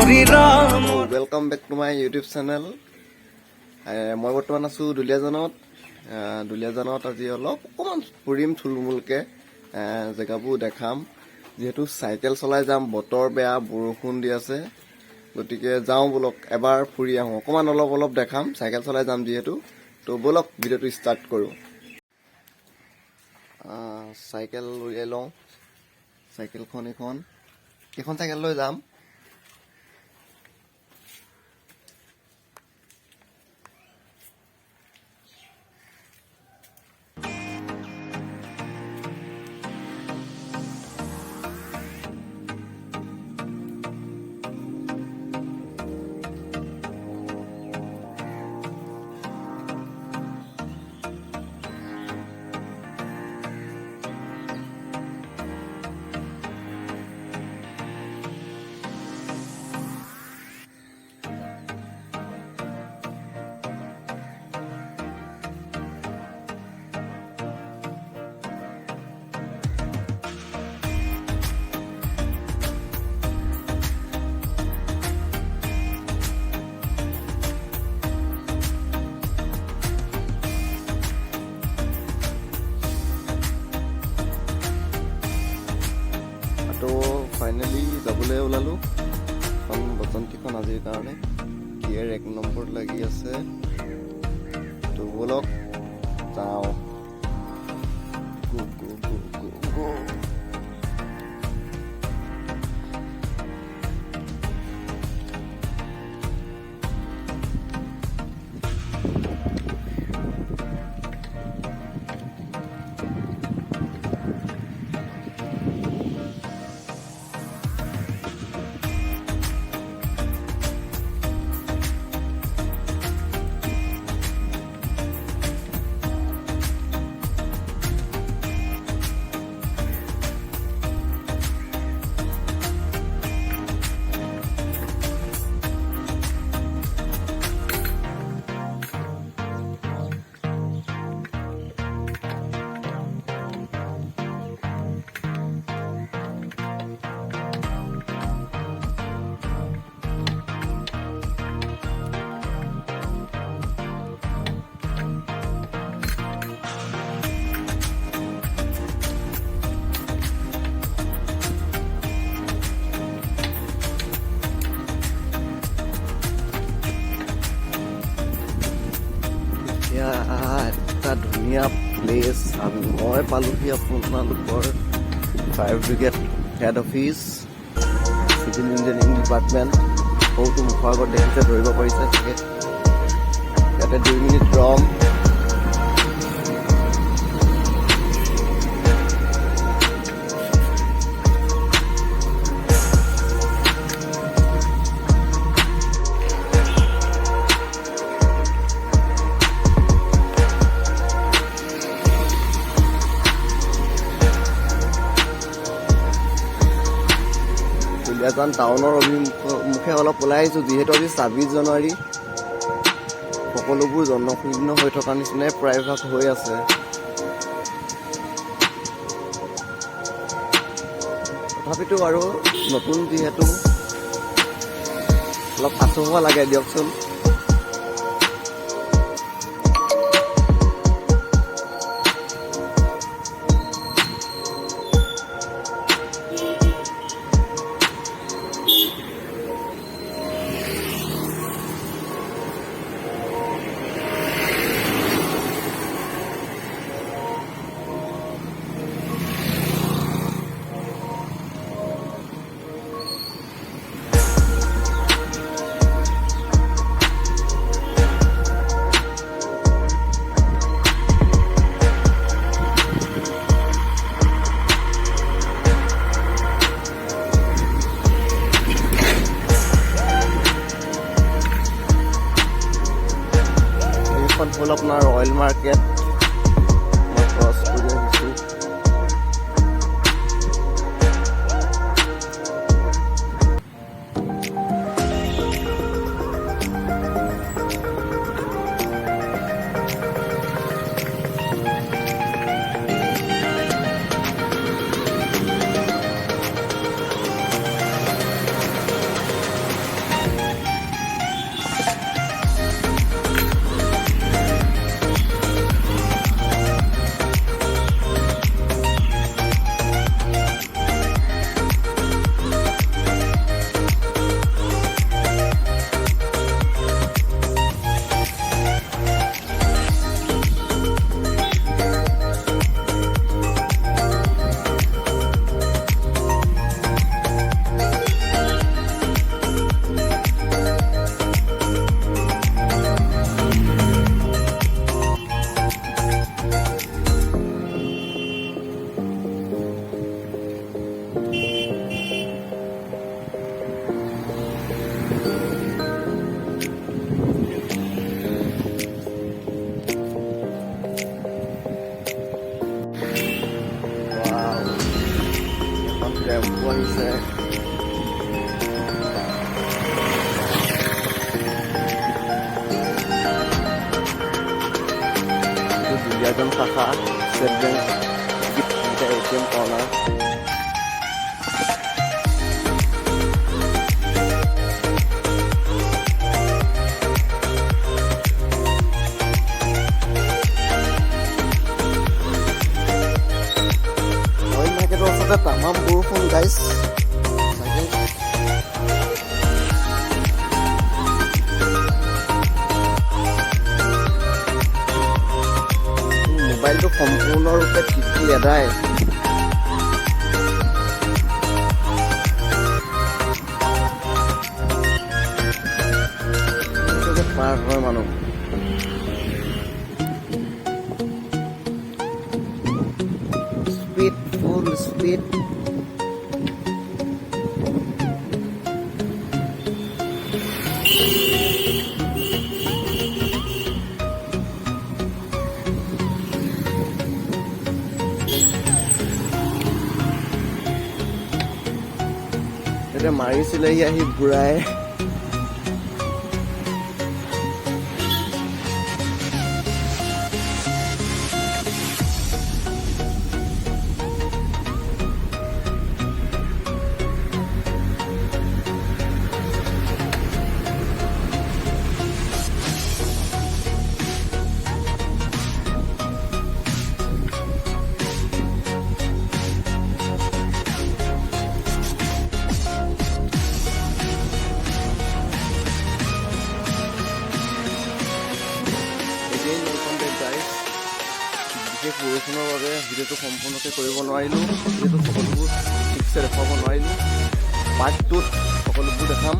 Welcome back to my YouTube channel. মই বৰ্তমান আছো দুলিয়াজানত আজি অলপ অকমান ফুৰিম থুলমুলকে জেগাবোৰ দেখাম যেহেতু সাইকেল চলাই যাম বতৰ বেয়া বৰষুণ দি আছে গতিকে যাওঁ বলক এবাৰ ফুৰি আহোঁ অকমান অলপ দেখাম সাইকেল চলাই যাম যেহেতু তো বলক ভিডিওটো ষ্টাৰ্ট কৰো সাইকেল লৈ লওঁ সাইকেলখন এখন সাইকেল লৈ যাম তো ফাইনালি যাবলৈ ওলালো এখন বসন্তীখন আজিৰ কাৰণে গিয়েৰ 1 নম্বৰ লাগি আছে তো বলক যাওঁ গো এটা ধুনীয়া প্লেচ মই পালোহি আপোনালোকৰ fire brigade head office civil engineering department বহুতো মুখৰ আগত দেখিছে ধৰিব পাৰিছে চাগে ইয়াতে 2 মিনিট ৰম দুলিয়াজান টাউনৰ অভিমুখে অলপ ওলাই আহিছোঁ যিহেতু আজি 26 জানুৱাৰী সকলোবোৰ জনশূন্য হৈ থকা নিচিনাই প্ৰায়ভাগ হৈ আছে তথাপিতো আৰু নতুন যিহেতু অলপ আচহুৱা লাগে দিয়কচোন হ'ল আপোনাৰ অইল মাৰ্কেট মই ক্ৰছ কৰি আহিছোঁ শাখা ষ্টেট বেংক ATM কৰ্ণাৰ। অইন মাৰ্কেটৰ ওচৰতে তামাম বৰষুণ গাইছ। মোবাইলটো সম্পূৰ্ণৰূপে তিতি এদায়। পাৰ হয় মানুহ। Speed, full speed. এতিয়া মাৰিছিলেহি আহি ঘূৰাই। বিশেষ বৰষুণৰ বাবে ভিডিঅ'টো সম্পূৰ্ণকৈ কৰিব নোৱাৰিলোঁ, যিহেতু সকলোবোৰ ঠিকছে দেখুৱাব নোৱাৰিলোঁ। পাৰ্ট 2ত সকলোবোৰ দেখাম।